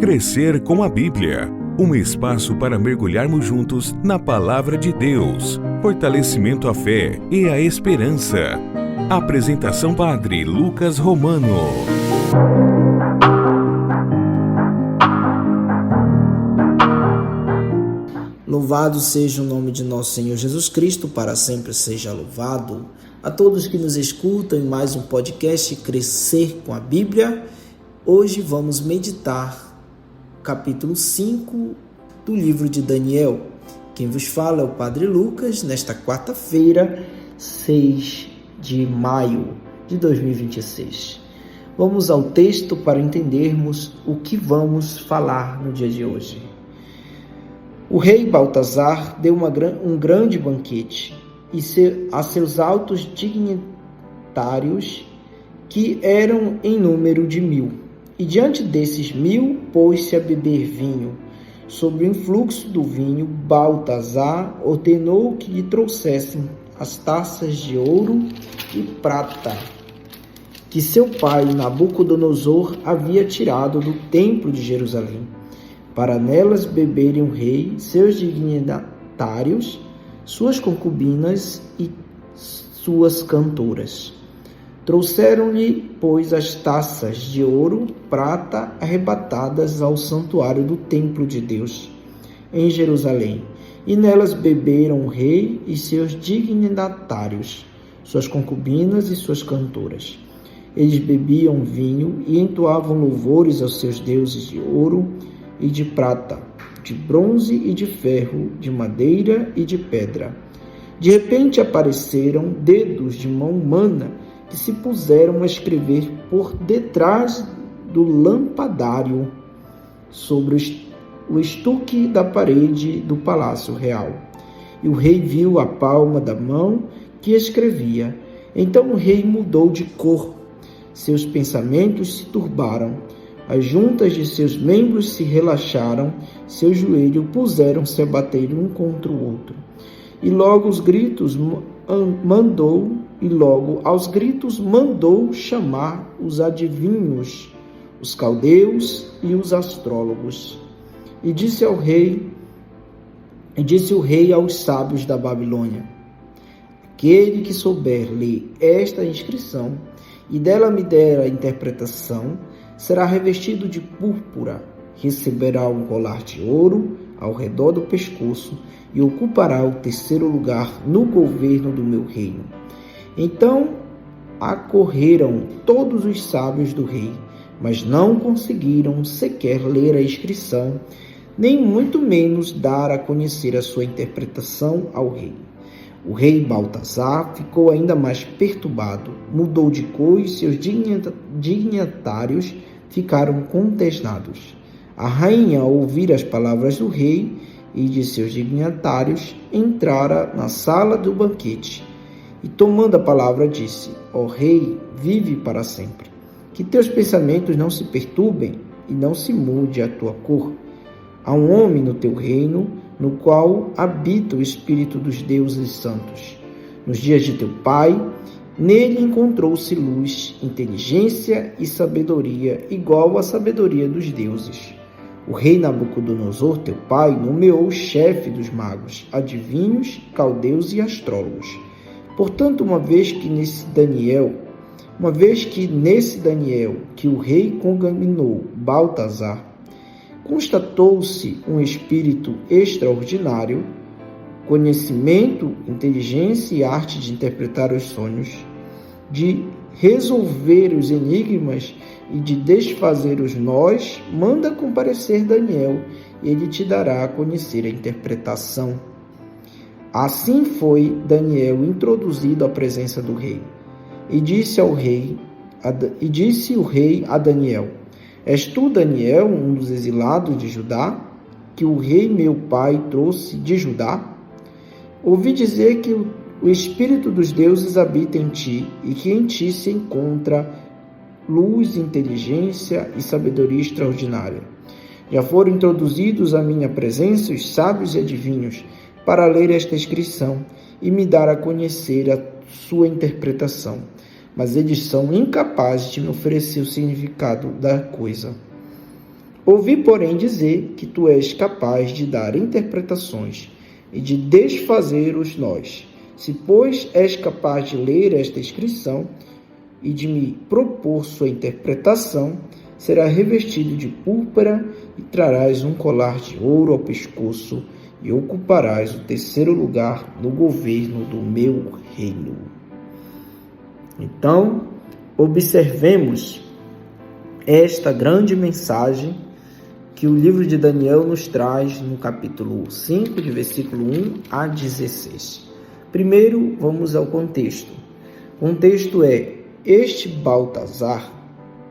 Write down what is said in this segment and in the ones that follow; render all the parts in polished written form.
Crescer com a Bíblia, um espaço para mergulharmos juntos na Palavra de Deus, fortalecimento à fé e à esperança. Apresentação Padre Lucas Romano. Louvado seja o nome de nosso Senhor Jesus Cristo, para sempre seja louvado. A todos que nos escutam em mais um podcast Crescer com a Bíblia, hoje vamos meditar capítulo 5 do livro de Daniel. Quem vos fala é o Padre Lucas, nesta quarta-feira, 6 de maio de 2026. Vamos ao texto para entendermos o que vamos falar no dia de hoje. O rei Baltazar deu um grande banquete a seus altos dignitários, que eram em número de 1000. E diante desses 1000, pôs-se a beber vinho. Sob o influxo do vinho, Baltazar ordenou que lhe trouxessem as taças de ouro e prata, que seu pai Nabucodonosor havia tirado do templo de Jerusalém, para nelas beberem o rei, seus dignitários, suas concubinas e suas cantoras. Trouxeram-lhe, pois, as taças de ouro, prata, arrebatadas ao santuário do templo de Deus, em Jerusalém, e nelas beberam o rei e seus dignitários, suas concubinas e suas cantoras. Eles bebiam vinho e entoavam louvores aos seus deuses de ouro e de prata, de bronze e de ferro, de madeira e de pedra. De repente apareceram dedos de mão humana que se puseram a escrever por detrás do lampadário sobre o estuque da parede do palácio real. E o rei viu a palma da mão que escrevia. Então o rei mudou de cor, seus pensamentos se turbaram, as juntas de seus membros se relaxaram, seus joelhos puseram-se a bater um contra o outro. E logo aos gritos mandou chamar os adivinhos, os caldeus e os astrólogos. E disse o rei aos sábios da Babilônia: aquele que souber ler esta inscrição e dela me der a interpretação, será revestido de púrpura, receberá um colar de ouro ao redor do pescoço e ocupará o terceiro lugar no governo do meu reino. Então acorreram todos os sábios do rei, mas não conseguiram sequer ler a inscrição, nem muito menos dar a conhecer a sua interpretação ao rei. O rei Baltazar ficou ainda mais perturbado, mudou de cor e seus dignitários ficaram consternados. A rainha, ao ouvir as palavras do rei e de seus dignitários, entrara na sala do banquete e, tomando a palavra, disse: ó rei, vive para sempre. Que teus pensamentos não se perturbem e não se mude a tua cor. Há um homem no teu reino, no qual habita o Espírito dos deuses santos. Nos dias de teu pai, nele encontrou-se luz, inteligência e sabedoria, igual à sabedoria dos deuses. O rei Nabucodonosor, teu pai, nomeou chefe dos magos, adivinhos, caldeus e astrólogos. Portanto, uma vez que nesse Daniel, que o rei cognominou Baltazar, constatou-se um espírito extraordinário, conhecimento, inteligência e arte de interpretar os sonhos, de resolver os enigmas e de desfazer os nós, manda comparecer Daniel, e ele te dará a conhecer a interpretação. Assim foi Daniel introduzido à presença do rei. E disse o rei a Daniel: és tu, Daniel, um dos exilados de Judá, que o rei meu pai trouxe de Judá? Ouvi dizer que o Espírito dos deuses habita em ti, e que em ti se encontra luz, inteligência e sabedoria extraordinária. Já foram introduzidos à minha presença os sábios e adivinhos, para ler esta inscrição e me dar a conhecer a sua interpretação. Mas eles são incapazes de me oferecer o significado da coisa. Ouvi, porém, dizer que tu és capaz de dar interpretações e de desfazer os nós. Se, pois, és capaz de ler esta inscrição e de me propor sua interpretação, será revestido de púrpura e trarás um colar de ouro ao pescoço e ocuparás o 3º lugar no governo do meu reino. Então, observemos esta grande mensagem que o livro de Daniel nos traz no capítulo 5, de versículo 1 a 16. Primeiro, vamos ao contexto. O contexto é: este Baltazar,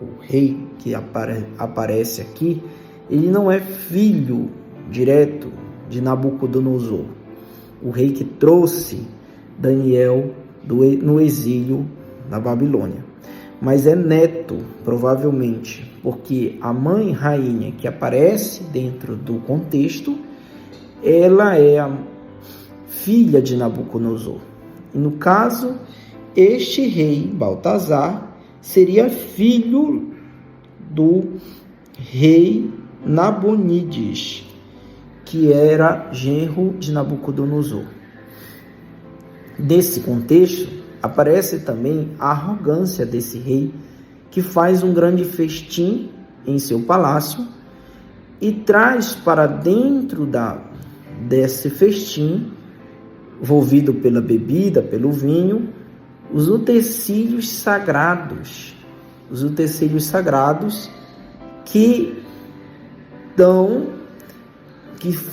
o rei que aparece aqui, ele não é filho direto de Nabucodonosor, o rei que trouxe Daniel no exílio na Babilônia, mas é neto, provavelmente, porque a mãe rainha que aparece dentro do contexto, ela é a filha de Nabucodonosor. E no caso, este rei Baltazar seria filho do rei Nabonides, que era genro de Nabucodonosor. Nesse contexto, aparece também a arrogância desse rei, que faz um grande festim em seu palácio e traz para dentro desse festim, envolvido pela bebida, pelo vinho, os utensílios sagrados. Os utensílios sagrados que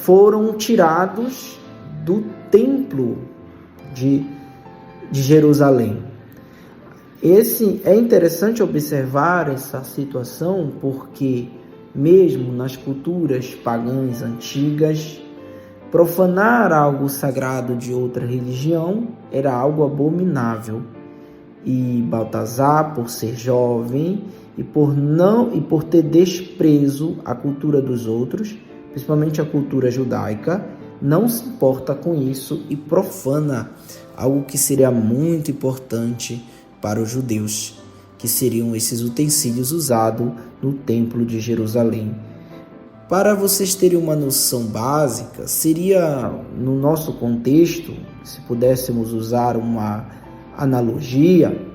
foram tirados do templo de Jerusalém. É interessante observar essa situação porque, mesmo nas culturas pagãs antigas, profanar algo sagrado de outra religião era algo abominável. E Baltazar, por ser jovem e por ter desprezo à cultura dos outros, principalmente a cultura judaica, não se importa com isso e profana algo que seria muito importante para os judeus, que seriam esses utensílios usados no Templo de Jerusalém. Para vocês terem uma noção básica, seria, no nosso contexto, se pudéssemos usar uma analogia,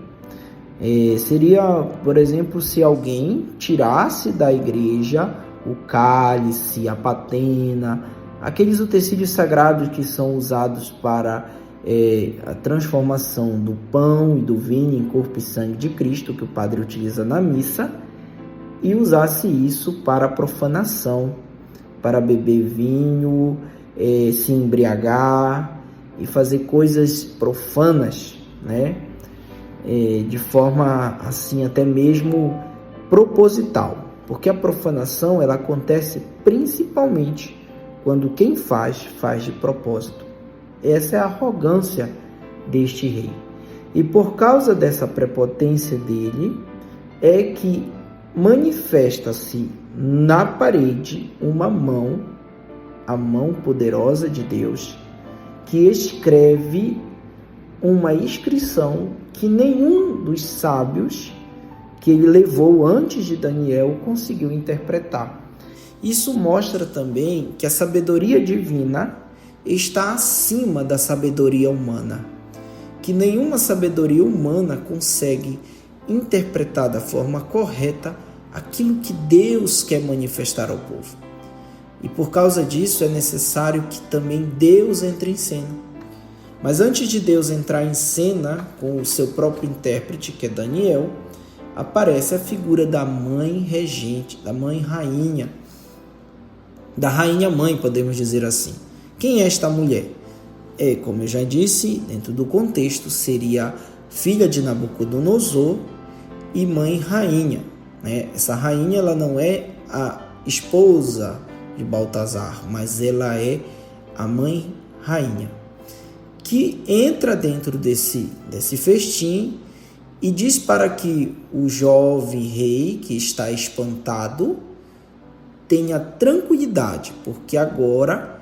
seria, por exemplo, se alguém tirasse da igreja o cálice, a patena, aqueles utensílios sagrados que são usados para a transformação do pão e do vinho em corpo e sangue de Cristo, que o padre utiliza na missa, e usasse isso para profanação, para beber vinho, se embriagar e fazer coisas profanas, né? De forma assim até mesmo proposital, porque a profanação ela acontece principalmente quando quem faz de propósito. Essa é a arrogância deste rei. E por causa dessa prepotência dele, é que manifesta-se na parede uma mão, a mão poderosa de Deus, que escreve uma inscrição que nenhum dos sábios que ele levou antes de Daniel conseguiu interpretar. Isso mostra também que a sabedoria divina está acima da sabedoria humana, que nenhuma sabedoria humana consegue interpretar da forma correta aquilo que Deus quer manifestar ao povo. E por causa disso é necessário que também Deus entre em cena. Mas antes de Deus entrar em cena com o seu próprio intérprete, que é Daniel, aparece a figura da mãe regente, da mãe rainha, da rainha mãe, podemos dizer assim. Quem é esta mulher? Como eu já disse, dentro do contexto, seria filha de Nabucodonosor e mãe rainha, né? Essa rainha ela não é a esposa de Baltazar, mas ela é a mãe rainha, que entra dentro desse festim e diz para que o jovem rei que está espantado tenha tranquilidade, porque agora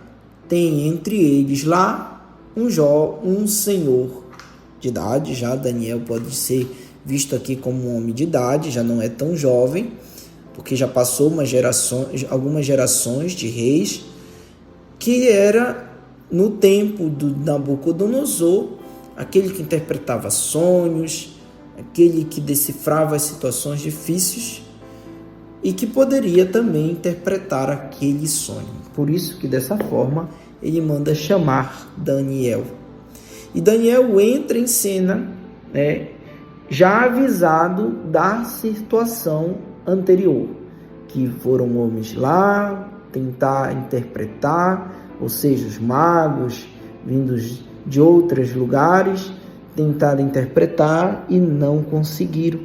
tem entre eles lá um senhor de idade. Já Daniel pode ser visto aqui como um homem de idade, já não é tão jovem, porque já passou algumas gerações de reis, que era no tempo do Nabucodonosor, aquele que interpretava sonhos, aquele que decifrava as situações difíceis e que poderia também interpretar aquele sonho. Por isso que dessa forma ele manda chamar Daniel. E Daniel entra em cena, já avisado da situação anterior, que foram homens lá tentar interpretar, ou seja, os magos vindos de outros lugares tentaram interpretar e não conseguiram,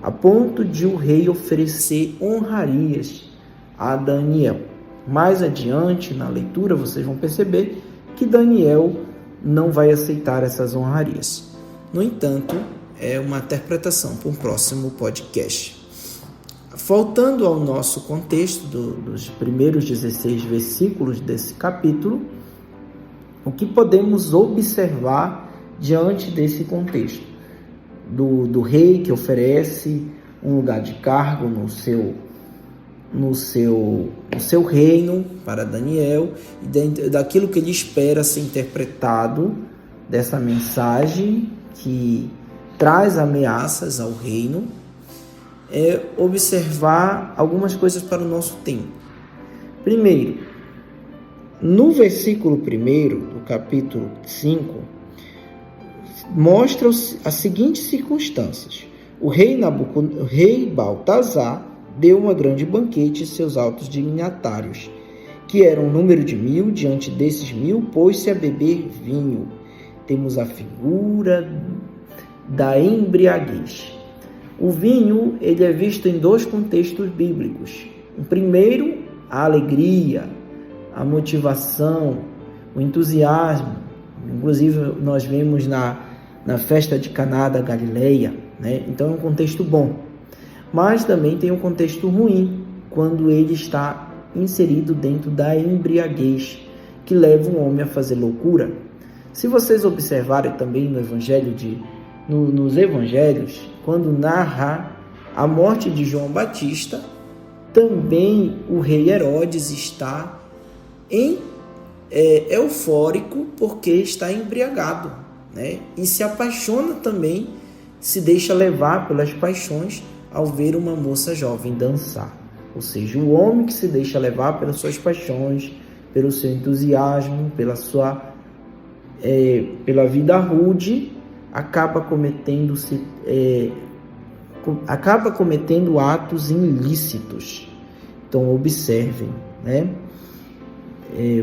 a ponto de o rei oferecer honrarias a Daniel. Mais adiante na leitura vocês vão perceber que Daniel não vai aceitar essas honrarias. No entanto, é uma interpretação para um próximo podcast. Voltando ao nosso contexto dos primeiros 16 versículos desse capítulo, o que podemos observar diante desse contexto? Do rei que oferece um lugar de cargo no seu reino para Daniel, e daquilo que ele espera ser interpretado dessa mensagem que traz ameaças ao reino, é observar algumas coisas para o nosso tempo. Primeiro, no versículo 1 do capítulo 5, mostra as seguintes circunstâncias. O rei Baltazar deu uma grande banquete a seus altos dignatários, que eram um número de 1000, diante desses 1000 pôs-se a beber vinho. Temos a figura da embriaguez. O vinho, ele é visto em dois contextos bíblicos. O primeiro, a alegria, a motivação, o entusiasmo. Inclusive, nós vemos na festa de Caná da Galileia, Então, é um contexto bom. Mas também tem um contexto ruim, quando ele está inserido dentro da embriaguez, que leva um homem a fazer loucura. Se vocês observarem também nos evangelhos, quando narra a morte de João Batista, também o rei Herodes está eufórico porque está embriagado, E se apaixona também, se deixa levar pelas paixões ao ver uma moça jovem dançar. Ou seja, o homem que se deixa levar pelas suas paixões, pelo seu entusiasmo, pela vida rude, acaba cometendo atos ilícitos. Então, observem,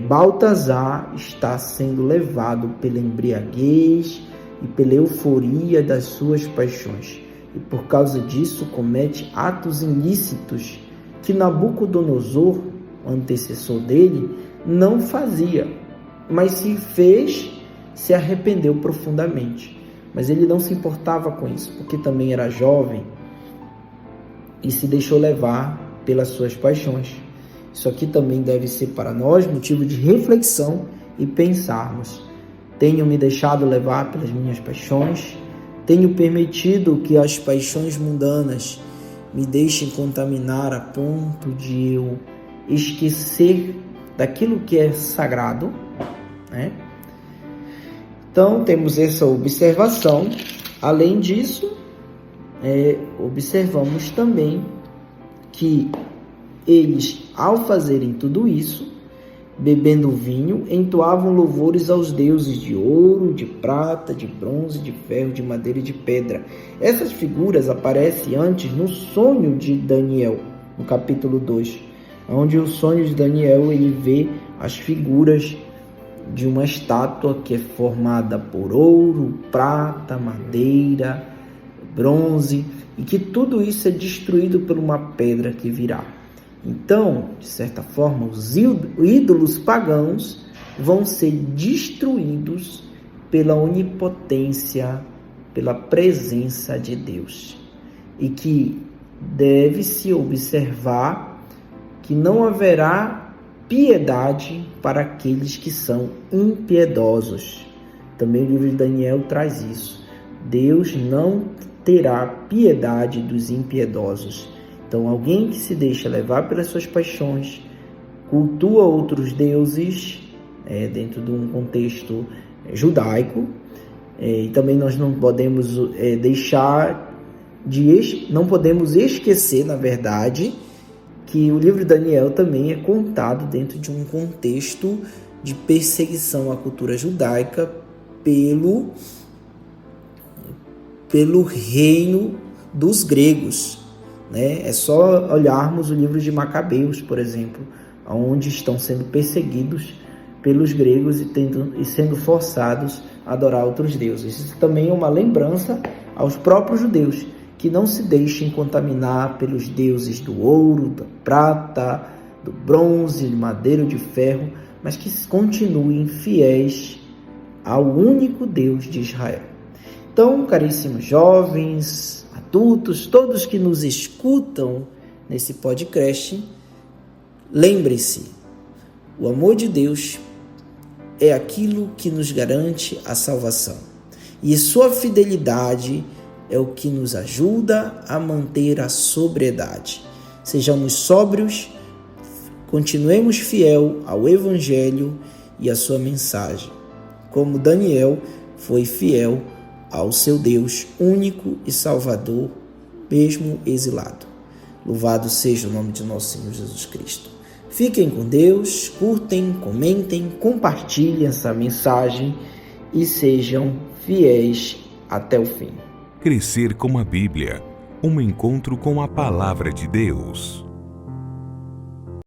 Baltazar está sendo levado pela embriaguez e pela euforia das suas paixões, e por causa disso comete atos ilícitos que Nabucodonosor, o antecessor dele, não fazia, mas se arrependeu profundamente. Mas ele não se importava com isso, porque também era jovem e se deixou levar pelas suas paixões. Isso aqui também deve ser para nós motivo de reflexão e pensarmos: tenho me deixado levar pelas minhas paixões? Tenho permitido que as paixões mundanas me deixem contaminar a ponto de eu esquecer daquilo que é sagrado, Então, temos essa observação. Além disso, observamos também que eles, ao fazerem tudo isso, bebendo vinho, entoavam louvores aos deuses de ouro, de prata, de bronze, de ferro, de madeira e de pedra. Essas figuras aparecem antes no sonho de Daniel, no capítulo 2, onde o sonho de Daniel ele vê as figuras de uma estátua que é formada por ouro, prata, madeira, bronze, e que tudo isso é destruído por uma pedra que virá. Então, de certa forma, os ídolos pagãos vão ser destruídos pela onipotência, pela presença de Deus. E que deve-se observar que não haverá piedade para aqueles que são impiedosos. Também o livro de Daniel traz isso. Deus não terá piedade dos impiedosos. Então, alguém que se deixa levar pelas suas paixões, cultua outros deuses, dentro de um contexto judaico, e também nós não podemos não podemos esquecer, na verdade, que o livro de Daniel também é contado dentro de um contexto de perseguição à cultura judaica pelo reino dos gregos, né? É só olharmos o livro de Macabeus, por exemplo, onde estão sendo perseguidos pelos gregos e sendo forçados a adorar outros deuses. Isso também é uma lembrança aos próprios judeus, que não se deixem contaminar pelos deuses do ouro, da prata, do bronze, de madeira ou de ferro, mas que continuem fiéis ao único Deus de Israel. Então, caríssimos jovens, adultos, todos que nos escutam nesse podcast, lembre-se, o amor de Deus é aquilo que nos garante a salvação. E sua fidelidade é o que nos ajuda a manter a sobriedade. Sejamos sóbrios, continuemos fiel ao Evangelho e à sua mensagem, como Daniel foi fiel ao seu Deus único e Salvador, mesmo exilado. Louvado seja o nome de nosso Senhor Jesus Cristo. Fiquem com Deus, curtem, comentem, compartilhem essa mensagem e sejam fiéis até o fim. Crescer com a Bíblia, um encontro com a Palavra de Deus.